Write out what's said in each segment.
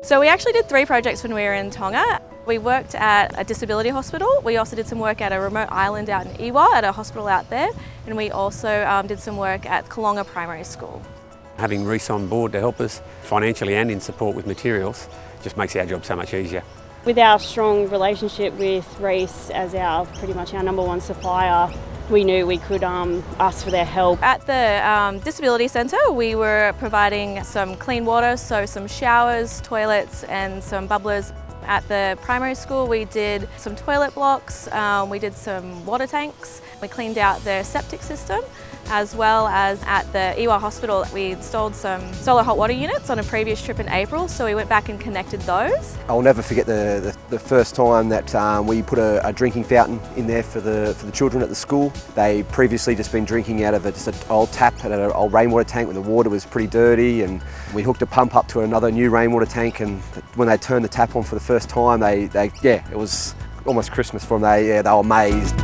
So we actually did 3 projects when we were in Tonga. We worked at a disability hospital. We also did some work at a remote island out in Iwa at a hospital out there. And we also did some work at Kalonga Primary School. Having Reece on board to help us financially and in support with materials just makes our job so much easier. With our strong relationship with Reece as pretty much our #1 supplier, we knew we could ask for their help. At the Disability Centre, we were providing some clean water, so some showers, toilets and some bubblers. At the primary school, we did some toilet blocks, we did some water tanks, we cleaned out their septic system, as well as at the Iwa Hospital, we installed some solar hot water units on a previous trip in April, so we went back and connected those. I'll never forget the first time that we put a drinking fountain in there for the children at the school. They previously just been drinking out of just an old tap at an old rainwater tank when the water was pretty dirty, and we hooked a pump up to another new rainwater tank, and when they turned the tap on for the first time, it was almost Christmas for them. They were amazed.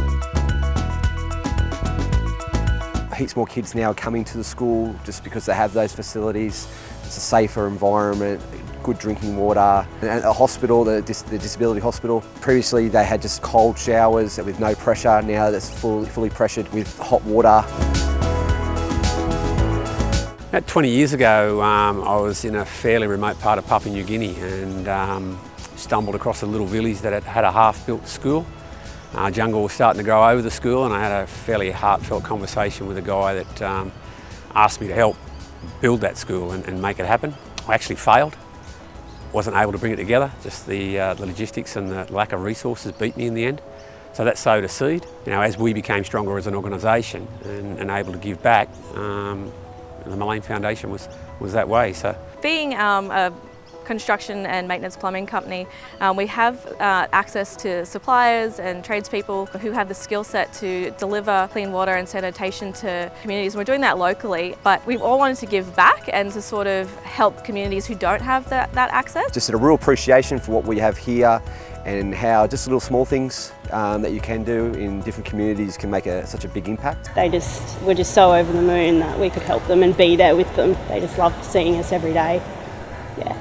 Heaps more kids now are coming to the school just because they have those facilities. It's a safer environment, good drinking water. And at a hospital, the disability hospital, previously they had just cold showers with no pressure. Now that's fully pressured with hot water. About 20 years ago, I was in a fairly remote part of Papua New Guinea and stumbled across a little village that had a half-built school. Jungle was starting to grow over the school, and I had a fairly heartfelt conversation with a guy that asked me to help build that school and make it happen. I actually failed, wasn't able to bring it together, just the logistics and the lack of resources beat me in the end. So that sowed a seed. You know, as we became stronger as an organisation and able to give back, the Mullane Foundation was that way. So, being a construction and maintenance plumbing company, we have access to suppliers and tradespeople who have the skill set to deliver clean water and sanitation to communities. We're doing that locally, but we've all wanted to give back and to sort of help communities who don't have that access. Just a real appreciation for what we have here and how just little small things that you can do in different communities can make such a big impact. They were just so over the moon that we could help them and be there with them. They just love seeing us every day. Yeah.